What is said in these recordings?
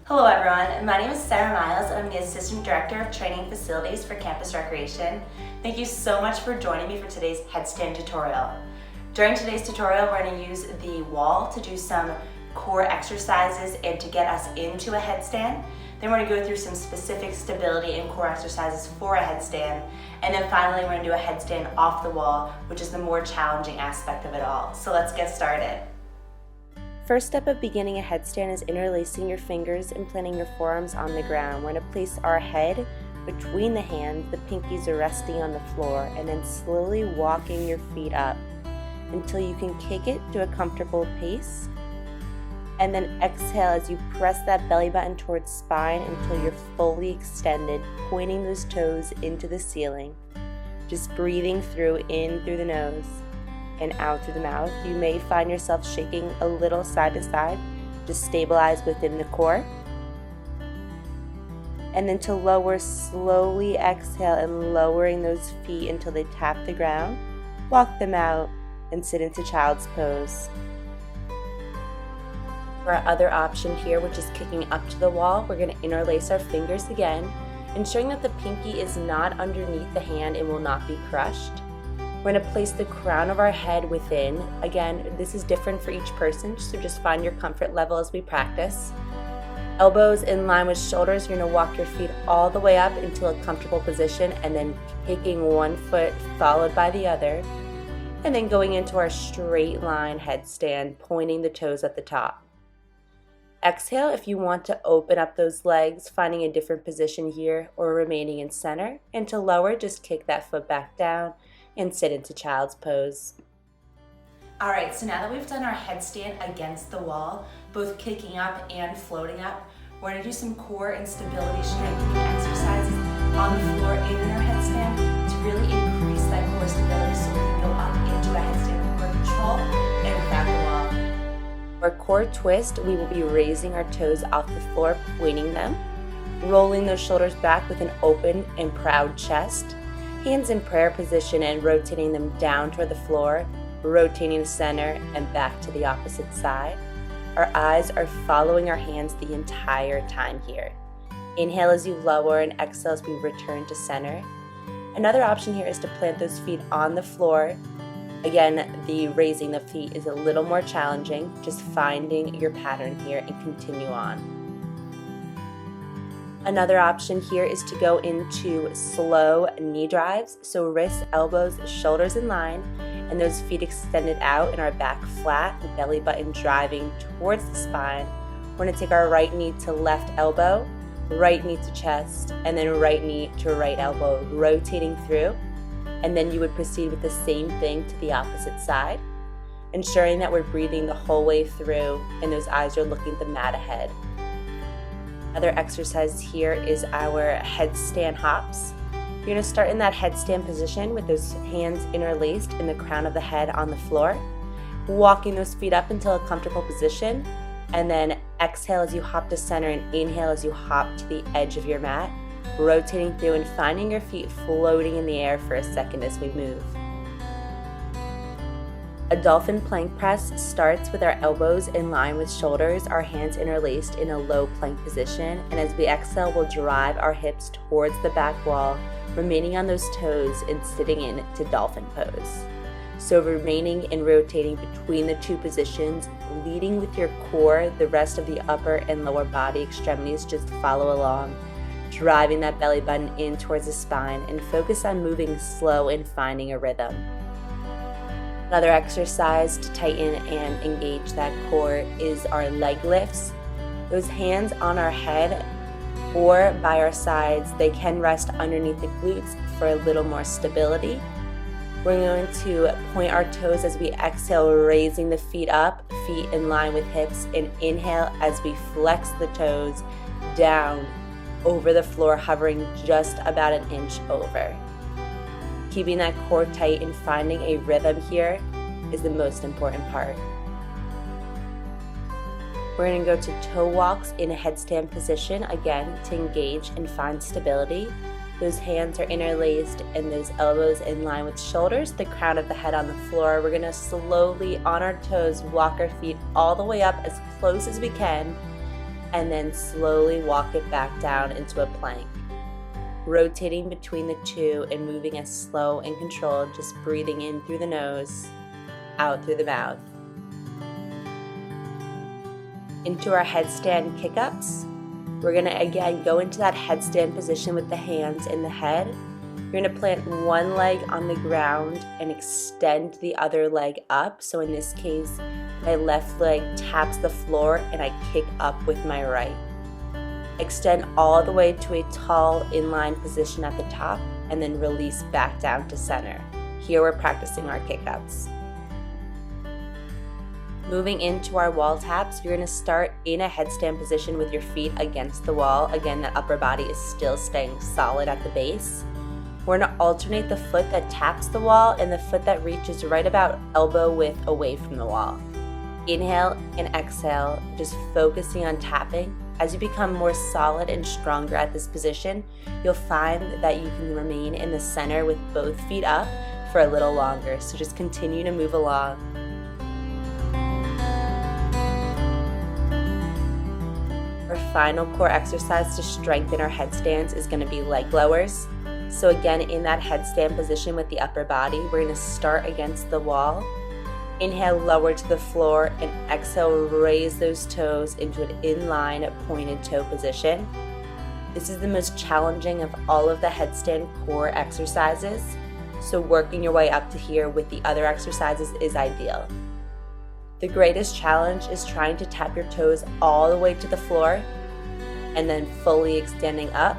Hello everyone, my name is Sarah Miles and I'm the Assistant Director of Training Facilities for Campus Recreation. Thank you so much for joining me for today's headstand tutorial. During today's tutorial, we're going to use the wall to do some core exercises and to get us into a headstand. Then we're going to go through some specific stability and core exercises for a headstand. And then finally, we're going to do a headstand off the wall, which is the more challenging aspect of it all. So let's get started. First step of beginning a headstand is interlacing your fingers and planting your forearms on the ground. We're going to place our head between the hands, the pinkies are resting on the floor, and then slowly walking your feet up until you can kick it to a comfortable pace. And then exhale as you press that belly button towards spine until you're fully extended, pointing those toes into the ceiling. Just breathing in through the nose and out through the mouth. You may find yourself shaking a little side to side to stabilize within the core. And then to lower, slowly exhale and lowering those feet until they tap the ground. Walk them out and sit into child's pose. For our other option here, which is kicking up to the wall, we're going to interlace our fingers again, ensuring that the pinky is not underneath the hand and will not be crushed. We're going to place the crown of our head within. Again, this is different for each person, so just find your comfort level as we practice. Elbows in line with shoulders. You're going to walk your feet all the way up into a comfortable position and then kicking one foot followed by the other. And then going into our straight line headstand, pointing the toes at the top. Exhale if you want to open up those legs, finding a different position here or remaining in center. And to lower, just kick that foot back down and sit into child's pose. All right, so now that we've done our headstand against the wall, both kicking up and floating up, we're gonna do some core and stability strengthening exercises on the floor and in our headstand to really increase that core stability so we can go up into a headstand with more control and without the wall. For core twist, we will be raising our toes off the floor, pointing them, rolling those shoulders back with an open and proud chest, hands in prayer position and rotating them down toward the floor, rotating to center and back to the opposite side. Our eyes are following our hands the entire time here. Inhale as you lower and exhale as we return to center. Another option here is to plant those feet on the floor. Again, the raising the feet is a little more challenging, just finding your pattern here and continue on. Another option here is to go into slow knee drives, so wrists, elbows, shoulders in line, and those feet extended out and our back flat, the belly button driving towards the spine. We're going to take our right knee to left elbow, right knee to chest, and then right knee to right elbow, rotating through. And then you would proceed with the same thing to the opposite side, ensuring that we're breathing the whole way through and those eyes are looking at the mat ahead. Another exercise here is our headstand hops. You're going to start in that headstand position with those hands interlaced in the crown of the head on the floor, walking those feet up until a comfortable position, and then exhale as you hop to center and inhale as you hop to the edge of your mat, rotating through and finding your feet floating in the air for a second as we move. A dolphin plank press starts with our elbows in line with shoulders, our hands interlaced in a low plank position, and as we exhale, we'll drive our hips towards the back wall, remaining on those toes and sitting into dolphin pose. So remaining and rotating between the two positions, leading with your core, the rest of the upper and lower body extremities just follow along, driving that belly button in towards the spine and focus on moving slow and finding a rhythm. Another exercise to tighten and engage that core is our leg lifts. Those hands on our head or by our sides, they can rest underneath the glutes for a little more stability. We're going to point our toes as we exhale, raising the feet up, feet in line with hips, and inhale as we flex the toes down over the floor, hovering just about an inch over. Keeping that core tight and finding a rhythm here is the most important part. We're going to go to toe walks in a headstand position, again, to engage and find stability. Those hands are interlaced and those elbows in line with shoulders, the crown of the head on the floor. We're going to slowly, on our toes, walk our feet all the way up as close as we can, and then slowly walk it back down into a plank. Rotating between the two and moving as slow and controlled, just breathing in through the nose, out through the mouth. Into our headstand kick-ups. We're gonna again go into that headstand position with the hands in the head. You're gonna plant one leg on the ground and extend the other leg up. So in this case, my left leg taps the floor and I kick up with my right. Extend all the way to a tall inline position at the top and then release back down to center. Here we're practicing our kick-ups. Moving into our wall taps, you're gonna start in a headstand position with your feet against the wall. Again, that upper body is still staying solid at the base. We're gonna alternate the foot that taps the wall and the foot that reaches right about elbow width away from the wall. Inhale and exhale, just focusing on tapping. As you become more solid and stronger at this position, you'll find that you can remain in the center with both feet up for a little longer. So just continue to move along. Our final core exercise to strengthen our headstands is going to be leg lowers. So again, in that headstand position with the upper body, we're going to start against the wall. Inhale, lower to the floor, and exhale, raise those toes into an inline pointed toe position. This is the most challenging of all of the headstand core exercises, so working your way up to here with the other exercises is ideal. The greatest challenge is trying to tap your toes all the way to the floor and then fully extending up.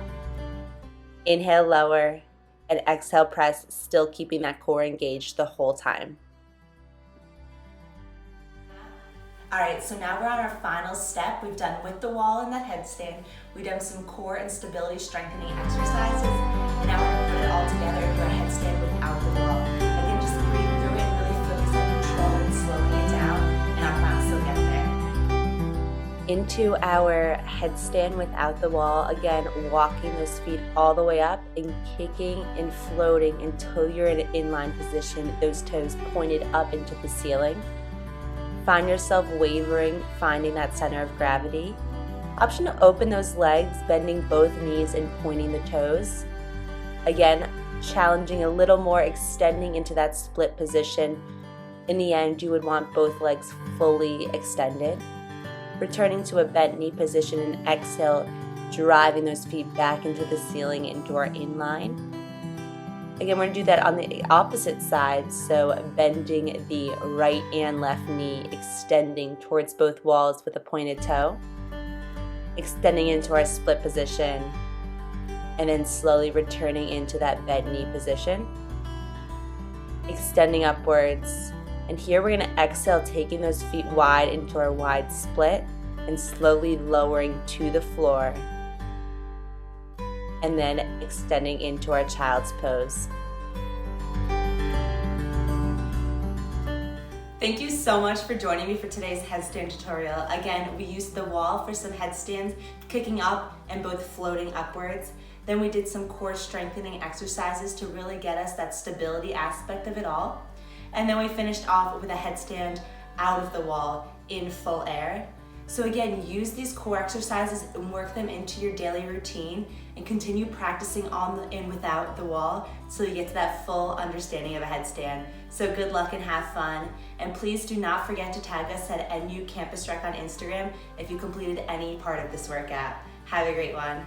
Inhale, lower, and exhale, press, still keeping that core engaged the whole time. All right, so now we're on our final step. We've done with the wall and that headstand. We've done some core and stability strengthening exercises. And now we're gonna put it all together into a headstand without the wall. Again, just breathe through it, really focus on control and slowing it down, and I promise you'll get there. Into our headstand without the wall, again, walking those feet all the way up and kicking and floating until you're in an inline position, those toes pointed up into the ceiling. Find yourself wavering, finding that center of gravity. Option to open those legs, bending both knees and pointing the toes. Again, challenging a little more, extending into that split position. In the end, you would want both legs fully extended. Returning to a bent knee position and exhale, driving those feet back into the ceiling into our inline. Again, we're going to do that on the opposite side, so bending the right and left knee, extending towards both walls with a pointed toe, extending into our split position, and then slowly returning into that bent knee position, extending upwards. And here we're going to exhale, taking those feet wide into our wide split and slowly lowering to the floor. And then extending into our child's pose. Thank you so much for joining me for today's headstand tutorial. Again, we used the wall for some headstands, kicking up and both floating upwards. Then we did some core strengthening exercises to really get us that stability aspect of it all. And then we finished off with a headstand out of the wall in full air. So again, use these core exercises and work them into your daily routine and continue practicing on and without the wall so you get to that full understanding of a headstand. So good luck and have fun. And please do not forget to tag us at NU Campus Rec on Instagram if you completed any part of this workout. Have a great one.